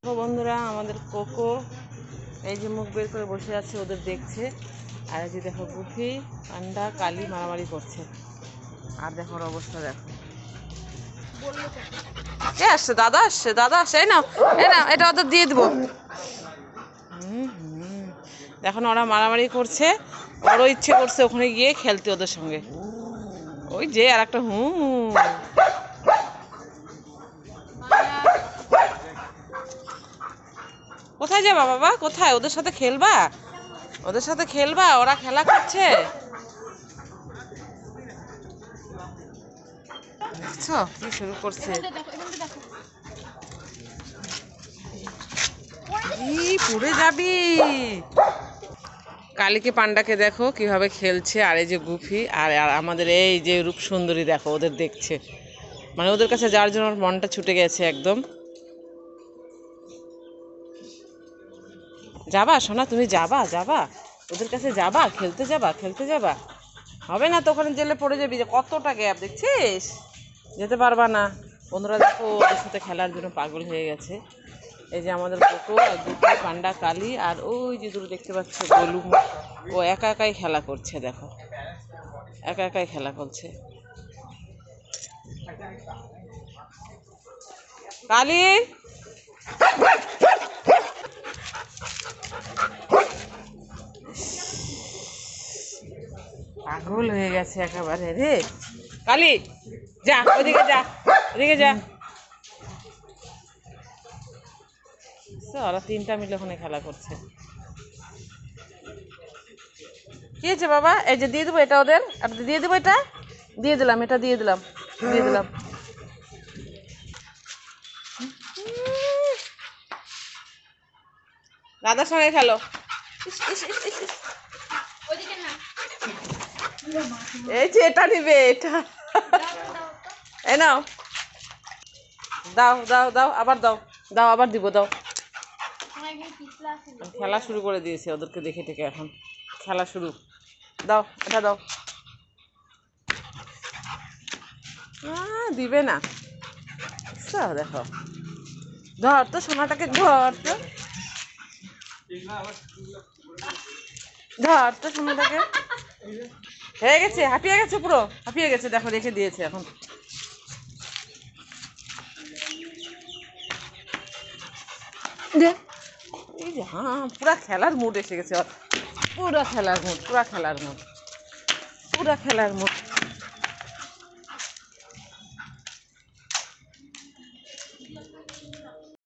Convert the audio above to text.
দেখো বন্ধুরা, আমাদের কোকো এই যে মুখ বের করে বসে আছে, ওদের দেখছে। আর এই যে দেখো গুফি, পান্ডা, কালি মারামারি করছে। আর দেখো ওর অবস্থা দেখো। কে আসছে? দাদা আসছে, দাদা আসছে। এই নাও, এই নাও, এটা ওদের দিয়ে দেবো। দেখো না, ওরা মারামারি করছে। ওরও ইচ্ছে করছে ওখানে গিয়ে খেলতে ওদের সঙ্গে। ওই যে আর একটা কোথায় যাবা বাবা? কোথায়? ওদের সাথে খেলবা? ওদের সাথে খেলবা? ওরা খেলা করছে, দেখছো কি শুরু করছে। পড়ে যাবি। কালীকে পান্ডাকে দেখো কিভাবে খেলছে। আর এই যে গুফি আর আমাদের এই যে রূপসুন্দরী দেখো ওদের দেখছে। মানে ওদের কাছে যাওয়ার জন্য আমার মনটা ছুটে গেছে একদম। যাবা সোনা? তুমি যাবা? যাবা ওদের কাছে? যাবা খেলতে? যাবা খেলতে? যাবা? হবে না তো, ওখানে জেলে পড়ে যাবি। যে কতটা গ্যাপ দেখছিস, যেতে পারবা না। বন্ধুরা দেখো ওদের সাথে খেলার জন্য পাগল হয়ে গেছে। এই যে আমাদের কোকো আর গুপি, পান্ডা, কালী আর ওই যে দূরে দেখতে পাচ্ছ গোলু, ও একা একাই খেলা করছে। দেখো একা একাই খেলা করছে। কালী পাগল হয়ে গেছে একেবারে রে। কালী যা, ওদিকে যা, ওদিকে যা। ওরা তিনটা মিলে ওখানে খেলা করছে। কি হয়েছে বাবা? এই যে দিয়ে দেবো এটা ওদের, দিয়ে দেবো, এটা দিয়ে দিলাম, এটা দিয়ে দিলাম, দিয়ে দিলাম। দাদার সঙ্গে খেলো। এই যে এটা নিবে, এটা এ নাও, দাও দাও দাও, আবার দাও, দাও আবার দিব, দাও। খেলা শুরু করে দিয়েছে ওদেরকে দেখে থেকে, এখন খেলা শুরু। দাও, এটা দাও। দিবে না। দেখো, ধর তো সোনাটাকে, ধর তো, ধর তো সোনাটাকে। হয়ে গেছে, হাঁপিয়ে গেছে, পুরো হাঁপিয়ে গেছে। দেখো রেখে দিয়েছে এখন। এই যে পুরা খেলার মুড এসে গেছে। পুরা খেলার মুড, পুরা খেলার মুড, পুরা খেলার মুড।